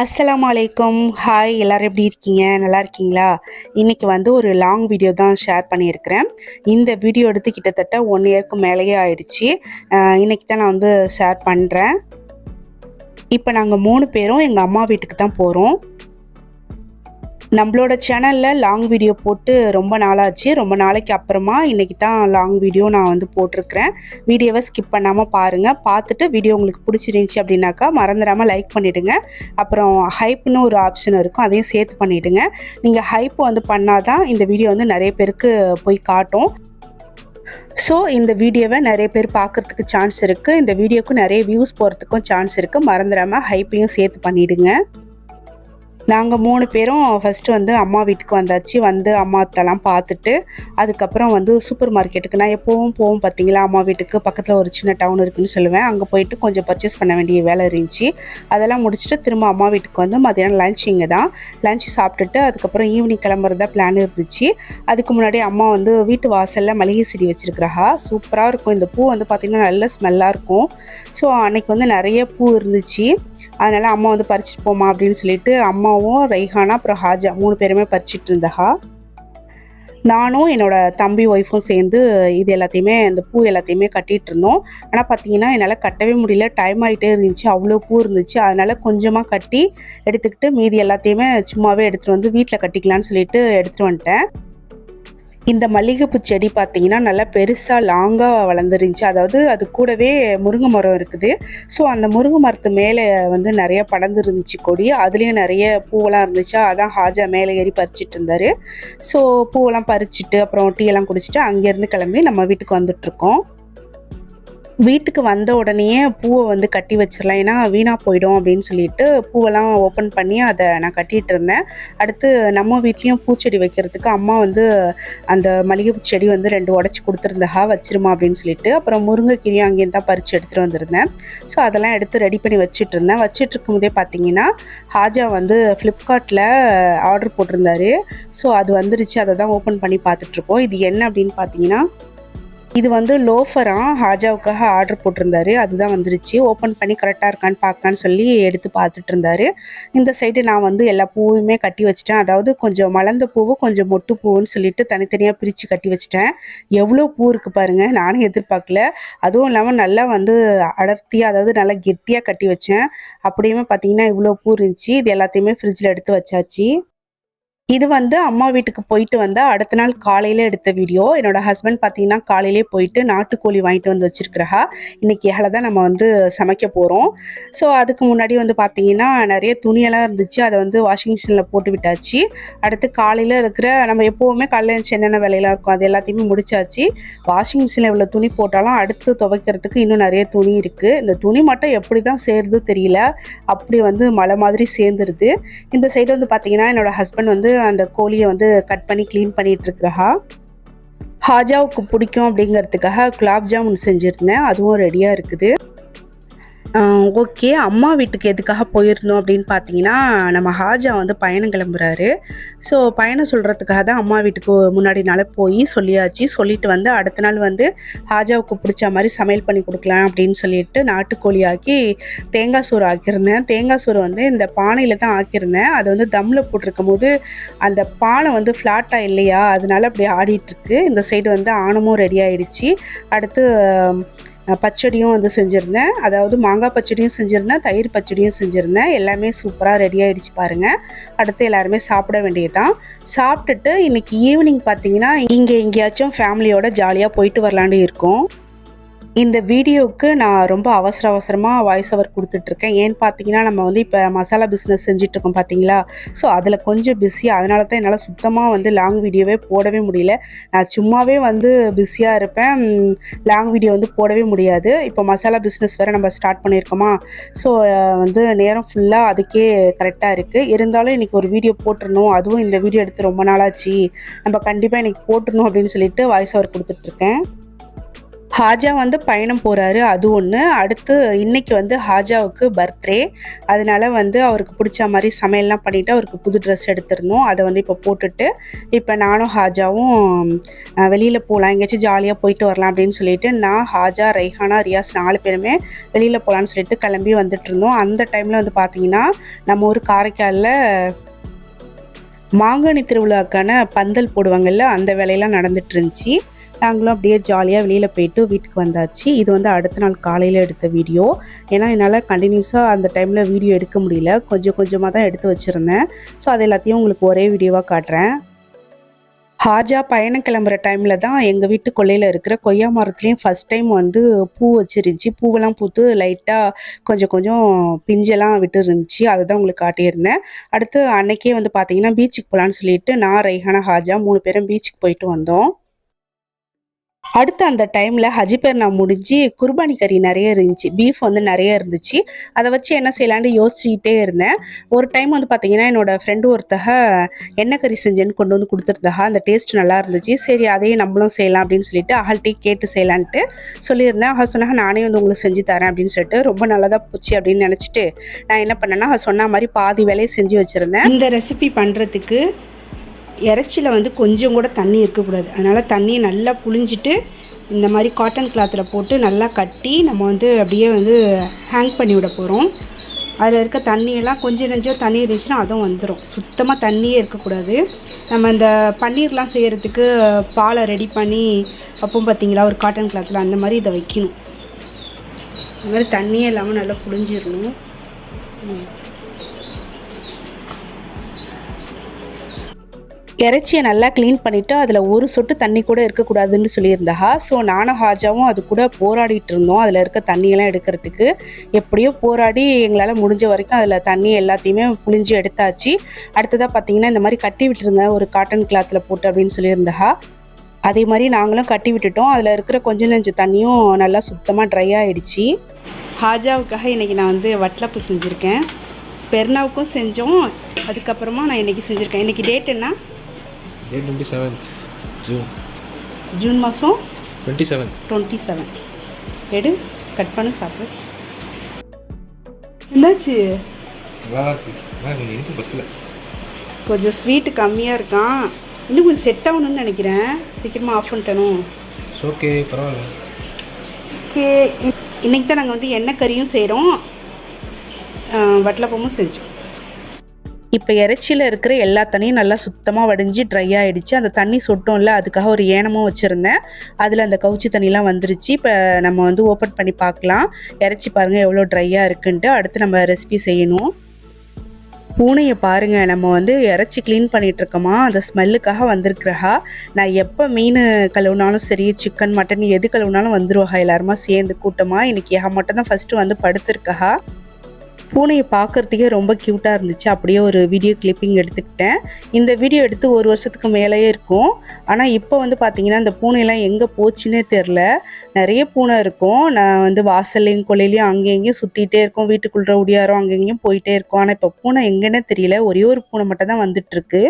அஸ்ஸலாமு அலைக்கும். ஹாய், எல்லாரும் எப்படி இருக்கீங்க? நல்லா இருக்கீங்களா? இன்னைக்கு வந்து ஒரு லாங் வீடியோ தான் ஷேர் பண்ணியிருக்கிறேன். இந்த வீடியோ எடுத்து கிட்டத்தட்ட 1 இயர்க்கு மேலேயே ஆயிடுச்சு. இன்னைக்கு தான் நான் வந்து ஷேர் பண்ணுறேன். இப்போ நாங்கள் 3 பேரும் எங்கள் அம்மா வீட்டுக்கு தான் போகிறோம். நம்மளோட சேனலில் லாங் வீடியோ போட்டு ரொம்ப நாளாச்சு. ரொம்ப நாளைக்கு அப்புறமா இன்றைக்கி தான் லாங் வீடியோ நான் வந்து போட்டிருக்கிறேன். வீடியோவை ஸ்கிப் பண்ணாமல் பாருங்கள். பார்த்துட்டு வீடியோ உங்களுக்கு பிடிச்சிருந்துச்சி அப்படின்னாக்கா மறந்துடாமல் லைக் பண்ணிவிடுங்க. அப்புறம் ஹைப்னு ஒரு ஆப்ஷன் இருக்கும், அதையும் சேர்த்து பண்ணிவிடுங்க. நீங்கள் ஹைப் வந்து பண்ணால் தான் இந்த வீடியோ வந்து நிறைய பேருக்கு போய் காட்டும். ஸோ இந்த வீடியோவை நிறைய பேர் பார்க்குறதுக்கு சான்ஸ் இருக்குது. இந்த வீடியோவுக்கு நிறைய வியூஸ் போகிறதுக்கும் சான்ஸ் இருக்குது. மறந்துடாமல் ஹைப்பையும் சேர்த்து பண்ணிவிடுங்க. நாங்கள் 3 பேரும் ஃபஸ்ட்டு வந்து அம்மா வீட்டுக்கு வந்தாச்சு. வந்து அம்மா அத்தெல்லாம் பார்த்துட்டு அதுக்கப்புறம் வந்து சூப்பர் மார்க்கெட்டுக்கு நான் எப்போவும் போவோம் பார்த்தீங்களா, அம்மா வீட்டுக்கு பக்கத்தில் ஒரு சின்ன டவுன் இருக்குதுன்னு சொல்லுவேன். அங்கே போயிட்டு கொஞ்சம் பர்ச்சேஸ் பண்ண வேண்டிய வேலை இருந்துச்சு. அதெல்லாம் முடிச்சுட்டு திரும்ப அம்மா வீட்டுக்கு வந்து மதியானம் லஞ்ச் இங்கே தான் லஞ்ச் சாப்பிட்டுட்டு அதுக்கப்புறம் ஈவினிங் கிளம்புறதா பிளான் இருந்துச்சு. அதுக்கு முன்னாடி அம்மா வந்து வீட்டு வாசலில் மளிகை செடி வச்சுருக்குறாங்க. சூப்பராக இருக்கும். இந்த பூ வந்து பார்த்திங்கன்னா நல்ல ஸ்மெல்லாக இருக்கும். ஸோ அன்றைக்கி வந்து நிறைய பூ இருந்துச்சு. அதனால் அம்மா வந்து பறிச்சுட்டு போமா அப்படின்னு சொல்லிட்டு அம்மாவும் ரைஹானா அப்புறம் ஹாஜா 3 பேருமே பறிச்சிட்டு இருந்தாஹா. நானும் என்னோடய தம்பி ஒய்ஃபும் சேர்ந்து இது எல்லாத்தையுமே இந்த பூ எல்லாத்தையுமே கட்டிகிட்டு இருந்தோம். ஆனால் பார்த்தீங்கன்னா என்னால் கட்டவே முடியல, டைம் ஆகிட்டே இருந்துச்சு, அவ்வளோ பூ இருந்துச்சு. அதனால் கொஞ்சமாக கட்டி எடுத்துக்கிட்டு மீதி எல்லாத்தையுமே சும்மாவே எடுத்துகிட்டு வந்து வீட்டில் கட்டிக்கலான்னு சொல்லிட்டு எடுத்துகிட்டு வந்துட்டேன். இந்த மல்லிகைப்பூ செடி பார்த்திங்கன்னா நல்லா பெருசாக லாங்காக வளர்ந்துருந்துச்சு. அதாவது அது கூடவே முருங்கை மரம் இருக்குது. ஸோ அந்த முருங்கை மரத்து மேலே வந்து நிறைய படர்ந்து இருந்துச்சு கொடி. அதுலேயும் நிறைய பூவெல்லாம் இருந்துச்சா, அதான் ஹாஜா மேலே ஏறி பறிச்சிட்டு இருந்தார். ஸோ பூவெல்லாம் பறிச்சுட்டு அப்புறம் டீயெல்லாம் குடிச்சிட்டு அங்கேருந்து கிளம்பி நம்ம வீட்டுக்கு வந்துட்ருக்கோம். வீட்டுக்கு வந்த உடனேயே பூவை வந்து கட்டி வச்சிடலாம், ஏன்னா வீணாக போயிடும் அப்படின்னு சொல்லிட்டு பூவெல்லாம் ஓப்பன் பண்ணி அதை நான் கட்டிகிட்டு இருந்தேன். அடுத்து நம்ம வீட்லேயும் பூச்செடி வைக்கிறதுக்கு அம்மா வந்து அந்த மல்லிகைப்பூ செடி வந்து 2 உடச்சி கொடுத்துருந்தா, வச்சிருமா அப்படின்னு சொல்லிட்டு. அப்புறம் முருங்கைக்கீரையும் அங்கேயும் தான் பறித்து எடுத்துகிட்டு வந்திருந்தேன். ஸோ அதெல்லாம் எடுத்து ரெடி பண்ணி வச்சுட்டு இருந்தேன். வச்சுட்டு இருக்கும்போதே பார்த்தீங்கன்னா ஹாஜா வந்து ஃப்ளிப்கார்ட்டில் ஆர்டர் போட்டிருந்தாரு. ஸோ அது வந்துருச்சு. அதை தான் ஓப்பன் பண்ணி பார்த்துட்ருக்கோம். இது என்ன அப்படின்னு பார்த்தீங்கன்னா, இது வந்து லோஃபராக ஹாஜாவுக்காக ஆர்டர் போட்டிருந்தாரு. அதுதான் வந்துருச்சு. ஓப்பன் பண்ணி கரெக்டாக இருக்கான்னு பார்க்கலான்னு சொல்லி எடுத்து பார்த்துட்டு இருந்தார். இந்த சைடு நான் வந்து எல்லா பூவுமே கட்டி வச்சிட்டேன். அதாவது கொஞ்சம் மலர்ந்த பூவும் கொஞ்சம் மொட்டு பூவுன்னு சொல்லிட்டு தனித்தனியாக பிரித்து கட்டி வச்சிட்டேன். எவ்வளோ பூ இருக்குது பாருங்கள், நானும் எதிர்பார்க்கல. அதுவும் இல்லாமல் நல்லா வந்து அடர்த்தியாக, அதாவது நல்லா கெட்டியாக கட்டி வச்சேன். அப்படியுமே பார்த்தீங்கன்னா இவ்வளோ பூ இருந்துச்சு. இது எல்லாத்தையுமே ஃப்ரிட்ஜில் எடுத்து வச்சாச்சு. இது வந்து அம்மா வீட்டுக்கு போயிட்டு வந்த அடுத்த நாள் காலையில் எடுத்த வீடியோ. என்னோட ஹஸ்பண்ட் பார்த்தீங்கன்னா காலையிலே போயிட்டு நாட்டுக்கோழி வாங்கிட்டு வந்து வச்சிருக்கிறா. இன்றைக்கி ஏழை தான் நம்ம வந்து சமைக்க போகிறோம். ஸோ அதுக்கு முன்னாடி வந்து பார்த்திங்கன்னா நிறைய துணியெல்லாம் இருந்துச்சு. அதை வந்து வாஷிங் மிஷினில் போட்டு விட்டாச்சு. அடுத்து காலையில் இருக்கிற நம்ம எப்போவுமே காலையில் எழுந்துச்சு என்னென்ன வேலையெல்லாம் இருக்கும் அது எல்லாத்தையுமே முடிச்சாச்சு. வாஷிங் மிஷினில் இவ்வளோ துணி போட்டாலும் அடுத்து துவைக்கிறதுக்கு இன்னும் நிறைய துணி இருக்குது. இந்த துணி மட்டும் எப்படி தான் சேருதோ தெரியல, அப்படி வந்து மழை மாதிரி சேர்ந்துருது. இந்த சைடு வந்து பார்த்திங்கன்னா என்னோடய ஹஸ்பண்ட் வந்து அந்த கோழியை வந்து கட் பண்ணி க்ளீன் பண்ணிட்டு இருக்கிறா. ஹாஜாவுக்கு பிடிக்கும் அப்படிங்கிறதுக்காக குலாப் ஜாமுன் செஞ்சுருந்தேன், அதுவும் ரெடியாக இருக்குது. ஓகே, அம்மா வீட்டுக்கு எதுக்காக போயிருந்தோம் அப்படின்னு பார்த்தீங்கன்னா, நம்ம ஹாஜா வந்து பயணம் கிளம்புறாரு. ஸோ பயணம் சொல்கிறதுக்காக தான் அம்மா வீட்டுக்கு முன்னாடி நாள் போய் சொல்லியாச்சு. சொல்லிட்டு வந்து அடுத்த நாள் வந்து ஹாஜாவுக்கு பிடிச்ச மாதிரி சமையல் பண்ணி கொடுக்கலாம் அப்படின்னு சொல்லிட்டு நாட்டுக்கோழி ஆக்கி தேங்காய் சோறு ஆக்கியிருந்தேன். தேங்காய் சோறு வந்து இந்த பானையில் தான் ஆக்கியிருந்தேன். அது வந்து தம்மில் போட்டிருக்கும் போது அந்த பானை வந்து ஃப்ளாட்டாக இல்லையா, அதனால அப்படி ஆடிட்டுருக்கு. இந்த சைடு வந்து ஆணமும் ரெடி ஆகிடுச்சு. அடுத்து பச்சடியும் வந்து செஞ்சுருந்தேன். அதாவது மாங்காய் பச்சடியும் செஞ்சுருந்தேன், தயிர் பச்சடியும் செஞ்சுருந்தேன். எல்லாமே சூப்பராக ரெடி ஆகிடுச்சு பாருங்கள். அடுத்து எல்லாருமே சாப்பிட வேண்டியது தான். சாப்பிட்டுட்டு இன்றைக்கி ஈவினிங் பார்த்தீங்கன்னா இங்கே எங்கேயாச்சும் ஃபேமிலியோட ஜாலியாக போயிட்டு வரலான்னு இருக்கோம். இந்த வீடியோவுக்கு நான் ரொம்ப அவசரமாக வாய்ஸ் ஓவர் கொடுத்துட்ருக்கேன். ஏன்னு பார்த்தீங்கன்னா நம்ம வந்து இப்போ மசாலா பிஸ்னஸ் செஞ்சிட்ருக்கோம் பார்த்தீங்களா. ஸோ அதில் கொஞ்சம் பிஸி. அதனால தான் என்னால் சுத்தமாக வந்து லாங் வீடியோவே போடவே முடியல. நான் சும்மாவே வந்து பிஸியாக இருப்பேன், லாங் வீடியோ வந்து போடவே முடியாது. இப்போ மசாலா பிஸ்னஸ் வேறு நம்ம ஸ்டார்ட் பண்ணியிருக்கோமா. ஸோ வந்து நேரம் ஃபுல்லாக அதுக்கே கரெக்டாக இருக்குது. இருந்தாலும் இன்றைக்கி ஒரு வீடியோ போட்டுருணும், அதுவும் இந்த வீடியோ எடுத்து ரொம்ப நாளாச்சு, நம்ம கண்டிப்பாக இன்றைக்கி போட்டுருணும் அப்படின்னு சொல்லிட்டு வாய்ஸ் ஓவர் கொடுத்துட்ருக்கேன். ஹாஜா வந்து பயணம் போகிறாரு, அது ஒன்று. அடுத்து இன்றைக்கி வந்து ஹாஜாவுக்கு பர்த்டே, அதனால் வந்து அவருக்கு பிடிச்ச மாதிரி சமையல்லாம் பண்ணிவிட்டு அவருக்கு புது ட்ரெஸ் எடுத்திருந்தோம். அதை வந்து இப்போ போட்டுட்டு இப்போ நானும் ஹாஜாவும் வெளியில் போகலாம், எங்கேயாச்சும் ஜாலியாக போயிட்டு வரலாம் அப்படின்னு சொல்லிட்டு நான், ஹாஜா, ரைஹானா, ரியாஸ் 4 பேருமே வெளியில் போகலான்னு சொல்லிட்டு கிளம்பி வந்துட்டு இருந்தோம். அந்த டைமில் வந்து பார்த்திங்கன்னா நம்ம ஊர் காரைக்காலில் மாங்கனி திருவிழாக்கான பந்தல் போடுவாங்கல்ல, அந்த வேலையெல்லாம் நடந்துட்டு இருந்துச்சு. நாங்களும் அப்படியே ஜாலியாக வெளியில் போயிட்டு வீட்டுக்கு வந்தாச்சு. இது வந்து அடுத்த நாள் காலையில் எடுத்த வீடியோ. ஏன்னா என்னால் கண்டினியூஸாக அந்த டைமில் வீடியோ எடுக்க முடியல, கொஞ்சம் கொஞ்சமாக தான் எடுத்து வச்சுருந்தேன். ஸோ அது எல்லாத்தையும் உங்களுக்கு ஒரே வீடியோவாக காட்டுறேன். ஹாஜா பயணம் கிளம்புற டைமில் தான் எங்கள் வீட்டு கொல்லையில் இருக்கிற கொய்யா மரத்துலேயும் ஃபஸ்ட் டைம் வந்து பூ வச்சிருந்துச்சி. பூவெல்லாம் பூத்து லைட்டாக கொஞ்சம் கொஞ்சம் பிஞ்செல்லாம் விட்டு இருந்துச்சு. அதை தான் உங்களுக்கு காட்டியிருந்தேன். அடுத்து அன்னைக்கே வந்து பார்த்தீங்கன்னா பீச்சுக்கு போகலான்னு சொல்லிட்டு நான், ரைஹானா, ஹாஜா 3 பேரும் பீச்சுக்கு போயிட்டு வந்தோம். அடுத்து அந்த டைமில் ஹஜ் பெருநா முடிஞ்சு குர்பானி கறி நிறைய இருந்துச்சு, பீஃப் வந்து நிறைய இருந்துச்சு. அதை வச்சு என்ன செய்யலான்னு யோசிச்சுக்கிட்டே இருந்தேன். ஒரு டைம் வந்து பார்த்தீங்கன்னா என்னோடய ஃப்ரெண்டு ஒருத்தக எண்ணெய் கறி செஞ்சேன்னு கொண்டு வந்து கொடுத்துருந்தா. அந்த டேஸ்ட் நல்லா இருந்துச்சு. சரி அதையும் நம்மளும் செய்யலாம் அப்படின்னு சொல்லிட்டு அகல்ட்டே கேட்டு செய்யலான்ட்டு சொல்லியிருந்தேன். சொன்னாங்க நானே வந்து உங்களுக்கு செஞ்சு தரேன் அப்படின்னு சொல்லிட்டு, ரொம்ப நல்லதாக போச்சு அப்படின்னு நினச்சிட்டு நான் என்ன பண்ணேன்னா சொன்ன மாதிரி பாதி வேலையை செஞ்சு வச்சுருந்தேன். இந்த ரெசிபி பண்ணுறதுக்கு இறைச்சியில் வந்து கொஞ்சம் கூட தண்ணி இருக்கக்கூடாது. அதனால் தண்ணியை நல்லா புழிஞ்சிட்டு இந்த மாதிரி காட்டன் கிளாத்தில் போட்டு நல்லா கட்டி நம்ம வந்து அப்படியே வந்து ஹேங் பண்ணி விட போகிறோம். அதில் இருக்க தண்ணியெல்லாம் கொஞ்சம் நெஞ்சம் தண்ணி இருந்துச்சுன்னா அதுவும் வந்துடும். சுத்தமாக தண்ணியே இருக்கக்கூடாது. நம்ம இந்த பன்னீர்லாம் செய்கிறதுக்கு பாலை ரெடி பண்ணி அப்போ பார்த்திங்களா ஒரு காட்டன் கிளாத்தில் அந்த மாதிரி இதை வைக்கணும். இந்த மாதிரி தண்ணியே இல்லாமல் நல்லா புழிஞ்சிடணும். இறைச்சியை நல்லா க்ளீன் பண்ணிவிட்டு அதில் ஒரு சொட்டு தண்ணி கூட இருக்கக்கூடாதுன்னு சொல்லியிருந்தா. ஸோ நானும் ஹாஜாவும் அது கூட போராடிட்டு இருந்தோம் அதில் இருக்க தண்ணியெல்லாம் எடுக்கிறதுக்கு. எப்படியோ போராடி எங்களால் முடிஞ்ச வரைக்கும் அதில் தண்ணி எல்லாத்தையுமே புழிஞ்சு எடுத்தாச்சு. அடுத்ததாக பார்த்திங்கன்னா இந்த மாதிரி கட்டி விட்டுருங்க ஒரு காட்டன் கிளாத்தில் போட்டு அப்படின்னு சொல்லியிருந்தா. அதே மாதிரி நாங்களும் கட்டி விட்டுட்டோம். அதில் இருக்கிற கொஞ்சம் நெஞ்சு தண்ணியும் நல்லா சுத்தமாக ட்ரை ஆகிடுச்சு. ஹாஜாவுக்காக இன்றைக்கி நான் வந்து வட்டலப்பு செஞ்சுருக்கேன். பெருநாவுக்கும் செஞ்சோம். அதுக்கப்புறமா நான் இன்றைக்கி செஞ்சுருக்கேன். இன்றைக்கி டேட் என்ன? 27th ஜூன் மாதம் 27 எடு கட் பண்ண சாப்பிடு. என்னாச்சு? கொஞ்சம் ஸ்வீட்டு கம்மியாக இருக்கான். இன்னும் கொஞ்சம் செட் ஆகணும்னு நினைக்கிறேன். சீக்கிரமாக ஆஃப் பண்ணிட்டணும். ஓகே பரவாயில்ல. ஓகே, இன்றைக்கி தான் நாங்கள் வந்து எண்ணெய் கறியும் செய்கிறோம், வட்டலப்பமும் செஞ்சோம். இப்போ இறைச்சியில் இருக்கிற எல்லா தண்ணியும் நல்லா சுத்தமாக வடிஞ்சு ட்ரை ஆகிடுச்சு. அந்த தண்ணி சொட்டோம்ல, அதுக்காக ஒரு ஏனமும் வச்சுருந்தேன். அதில் அந்த கவுச்சி தண்ணிலாம் வந்துருச்சு. இப்போ நம்ம வந்து ஓப்பன் பண்ணி பார்க்கலாம். இறைச்சி பாருங்கள் எவ்வளோ ட்ரையாக இருக்குன்ட்டு. அடுத்து நம்ம ரெசிபி செய்யணும். பூனையை பாருங்கள், நம்ம வந்து இறைச்சி க்ளீன் பண்ணிகிட்ருக்கோமா, அந்த ஸ்மெல்லுக்காக வந்திருக்கிறா. நான் எப்போ மீன் கழுவுனாலும் சரி, சிக்கன் மட்டன் எது கழுவுனாலும் வந்துருவா எல்லாருமா சேர்ந்து கூட்டமாக. இன்றைக்கி மட்டும் தான் ஃபஸ்ட்டு வந்து படுத்துருக்கா. பூனையை பார்க்குறதுக்கே ரொம்ப க்யூட்டாக இருந்துச்சு. அப்படியே ஒரு வீடியோ கிளிப்பிங் எடுத்துக்கிட்டேன். இந்த வீடியோ எடுத்து 1 வருஷத்துக்கு மேலேயே இருக்கும். ஆனால் இப்போ வந்து பார்த்திங்கன்னா இந்த பூனையெல்லாம் எங்கே போச்சுன்னே தெரில. நிறைய பூனை இருக்கும். நான் வந்து வாசல்லையும் கொல்லையிலையும் அங்கேயும் சுற்றிகிட்டே இருக்கோம். வீட்டுக்குள்ளே ஒடியாரம் அங்கேயும் போயிட்டே இருக்கும். ஆனால் இப்போ பூனை எங்கேன்னே தெரியல. ஒரே ஒரு பூனை மட்டும் தான் வந்துட்டுருக்கு.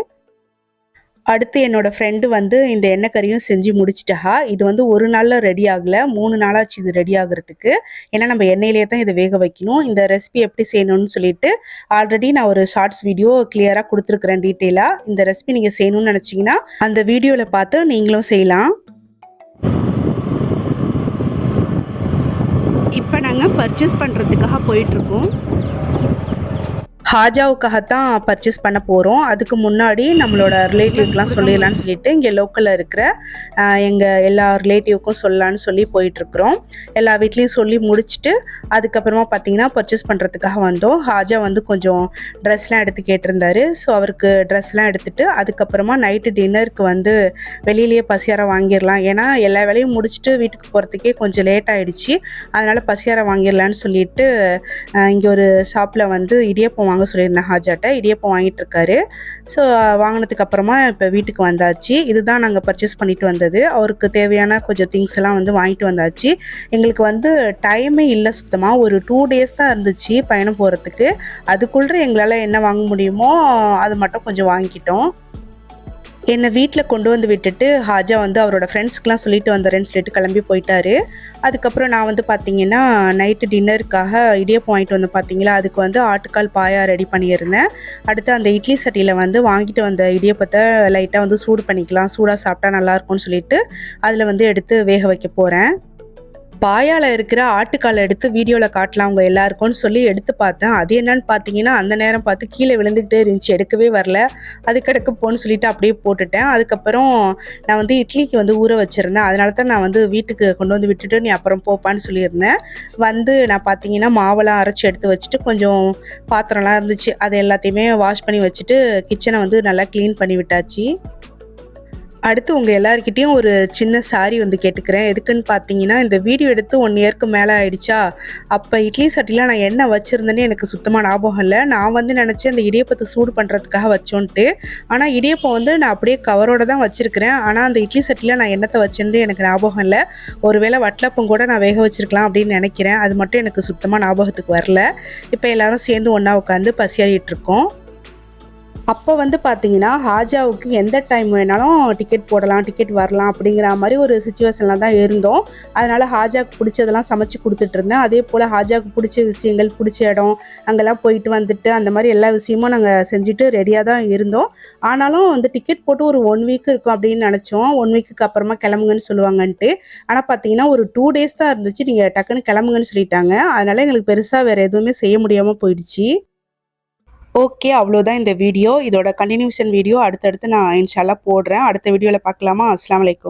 அடுத்து என்னோடய ஃப்ரெண்டு வந்து இந்த எண்ணெய் கறியும் செஞ்சு முடிச்சிட்டா. இது வந்து ஒரு நாளில் ரெடி ஆகலை, 3 நாளாச்சு இது ரெடி ஆகிறதுக்கு. ஏன்னா நம்ம எண்ணெயிலே தான் இதை வேக வைக்கணும். இந்த ரெசிபி எப்படி செய்யணும்னு சொல்லிட்டு ஆல்ரெடி நான் ஒரு ஷார்ட்ஸ் வீடியோ கிளியராக கொடுத்துருக்குறேன் டீட்டெயிலாக. இந்த ரெசிபி நீங்கள் செய்யணும்னு நினச்சிங்கன்னா அந்த வீடியோவில் பார்த்து நீங்களும் செய்யலாம். இப்போ நாங்கள் பர்ச்சேஸ் பண்ணுறதுக்காக போயிட்டுருக்கோம். ஹாஜாவுக்காகத்தான் பர்ச்சேஸ் பண்ண போகிறோம். அதுக்கு முன்னாடி நம்மளோட ரிலேட்டிவ்க்கெலாம் சொல்லிடலான்னு சொல்லிட்டு இங்கே லோக்கலில் இருக்கிற எங்கள் எல்லா ரிலேட்டிவ்க்கும் சொல்லலான்னு சொல்லி போயிட்டுருக்குறோம். எல்லா வீட்லேயும் சொல்லி முடிச்சுட்டு அதுக்கப்புறமா பார்த்திங்கன்னா பர்ச்சேஸ் பண்ணுறதுக்காக வந்தோம். ஹாஜா வந்து கொஞ்சம் ட்ரெஸ்லாம் எடுத்து கேட்டிருந்தாரு. ஸோ அவருக்கு ட்ரெஸ்லாம் எடுத்துகிட்டு அதுக்கப்புறமா நைட்டு டின்னருக்கு வந்து வெளியிலேயே பசியாரம் வாங்கிடலாம். ஏன்னா எல்லா வேலையும் முடிச்சுட்டு வீட்டுக்கு போகிறதுக்கே கொஞ்சம் லேட் ஆகிடுச்சு. அதனால் பசியாரம் வாங்கிடலான்னு சொல்லிட்டு இங்கே ஒரு ஷாப்பில் வந்து இடியப்பம் வாங்க சொல்லியிருந்தேன். ஹாஜாட்ட இடியப்பம் வாங்கிட்டு இருக்காரு. ஸோ வாங்கினதுக்கு அப்புறமா இப்போ வீட்டுக்கு வந்தாச்சு. இதுதான் நாங்கள் பர்ச்சேஸ் பண்ணிட்டு வந்தது. அவருக்கு தேவையான கொஞ்சம் திங்ஸ் எல்லாம் வந்து வாங்கிட்டு வந்தாச்சு. எங்களுக்கு வந்து டைமே இல்லை சுத்தமாக. ஒரு 2 டேஸ் தான் இருந்துச்சு பயணம் போகிறதுக்கு. அதுக்குள்ளே எங்களால் என்ன வாங்க முடியுமோ அது மட்டும் கொஞ்சம் வாங்கிக்கிட்டோம். என்னை வீட்டில் கொண்டு வந்து விட்டுட்டு ஹாஜா வந்து அவரோட ஃப்ரெண்ட்ஸ்க்கெலாம் சொல்லிட்டு வந்துடுறேன்னு சொல்லிட்டு கிளம்பி போயிட்டாரு. அதுக்கப்புறம் நான் வந்து பார்த்திங்கன்னா நைட்டு டின்னருக்காக இடியப்பம் வாங்கிட்டு வந்து பார்த்தீங்களா, அதுக்கு வந்து ஆட்டுக்கால் பாயா ரெடி பண்ணியிருந்தேன். அடுத்து அந்த இட்லி சட்டியில் வந்து வாங்கிட்டு வந்த இடியப்பத்தை லைட்டாக வந்து சூடு பண்ணிக்கலாம், சூடாக சாப்பிட்டா நல்லாயிருக்கும்னு சொல்லிட்டு அதில் வந்து எடுத்து வேக வைக்க போகிறேன். பாயால் இருக்கிற ஆட்டுக்காலை எடுத்து வீடியோவில் காட்டலாம் அவங்க எல்லாருக்கும்னு சொல்லி எடுத்து பார்த்தேன். அது என்னன்னு பார்த்தீங்கன்னா அந்த நேரம் பார்த்து கீழே விழுந்துக்கிட்டே இருந்துச்சு, எடுக்கவே வரல. அதுக்கடுக்கு போன்னு சொல்லிட்டு அப்படியே போட்டுட்டேன். அதுக்கப்புறம் நான் வந்து இட்லிக்கு வந்து ஊற வச்சுருந்தேன். அதனால தான் நான் வந்து வீட்டுக்கு கொண்டு வந்து விட்டுட்டு நீ அப்புறம் போப்பான்னு சொல்லியிருந்தேன். வந்து நான் பார்த்தீங்கன்னா மாவெல்லாம் அரைச்சி எடுத்து வச்சுட்டு கொஞ்சம் பாத்திரம்லாம் இருந்துச்சு, அதை எல்லாத்தையுமே வாஷ் பண்ணி வச்சுட்டு கிச்சனை வந்து நல்லா க்ளீன் பண்ணி விட்டாச்சு. அடுத்து உங்கள் எல்லாருக்கிட்டேயும் ஒரு சின்ன சாரி வந்து கேட்டுக்கிறேன். எதுக்குன்னு பார்த்தீங்கன்னா இந்த வீடியோ எடுத்து 1 இயருக்கு மேலே ஆயிடுச்சா, அப்போ இட்லி சட்டியில் நான் என்ன வச்சுருந்தேன்னு எனக்கு சுத்தமாக ஞாபகம் இல்லை. நான் வந்து நினச்சேன் அந்த இடியப்பத்தை சூடு பண்ணுறதுக்காக வச்சோன்ட்டு. ஆனால் இடியப்பம் வந்து நான் அப்படியே கவரோடு தான் வச்சுருக்கிறேன். ஆனால் அந்த இட்லி சட்டியில் நான் என்னத்தை வச்சேன்னு எனக்கு ஞாபகம் இல்லை. ஒருவேளை வட்டலப்பம் கூட நான் வேக வச்சுருக்கலாம் அப்படின்னு நினைக்கிறேன். அது மட்டும் எனக்கு சுத்தமாக ஞாபகத்துக்கு வரல. இப்போ எல்லோரும் சேர்ந்து ஒன்றா உட்காந்து பசியாறிட்டுருக்கோம். அப்போ வந்து பார்த்தீங்கன்னா ஹாஜாவுக்கு எந்த டைம் வேணாலும் டிக்கெட் போடலாம், டிக்கெட் வரலாம் அப்படிங்கிற மாதிரி ஒரு சிச்சுவேஷனில் தான் இருந்தோம். அதனால் ஹாஜாவுக்கு பிடிச்சதெல்லாம் சமைச்சு கொடுத்துட்ருந்தேன். அதே போல் ஹாஜாவுக்கு பிடிச்ச விஷயங்கள், பிடிச்ச இடம் அங்கெல்லாம் போயிட்டு வந்துட்டு அந்த மாதிரி எல்லா விஷயமும் நாங்கள் செஞ்சுட்டு ரெடியாக தான் இருந்தோம். ஆனாலும் வந்து டிக்கெட் போட்டு ஒரு 1 வீக் இருக்கும் அப்படின்னு நினச்சோம். 1 வீக்குக்கு அப்புறமா கிளம்புங்கன்னு சொல்லுவாங்கன்ட்டு. ஆனால் பார்த்தீங்கன்னா ஒரு 2 டேஸ் தான் இருந்துச்சு, நீங்கள் டக்குன்னு கிளம்புங்கன்னு சொல்லிட்டாங்க. அதனால் எங்களுக்கு பெருசாக வேறு எதுவுமே செய்ய முடியாமல் போயிடுச்சு. ஓகே, அவ்வளோதான் இந்த வீடியோ. இதோட கண்டினியூஷன் வீடியோ அடுத்தடுத்து நான் இன்ஷால்லா போடுறேன். அடுத்த வீடியோவில் பார்க்கலாமா? அஸ்ஸலாமு அலைக்கும்.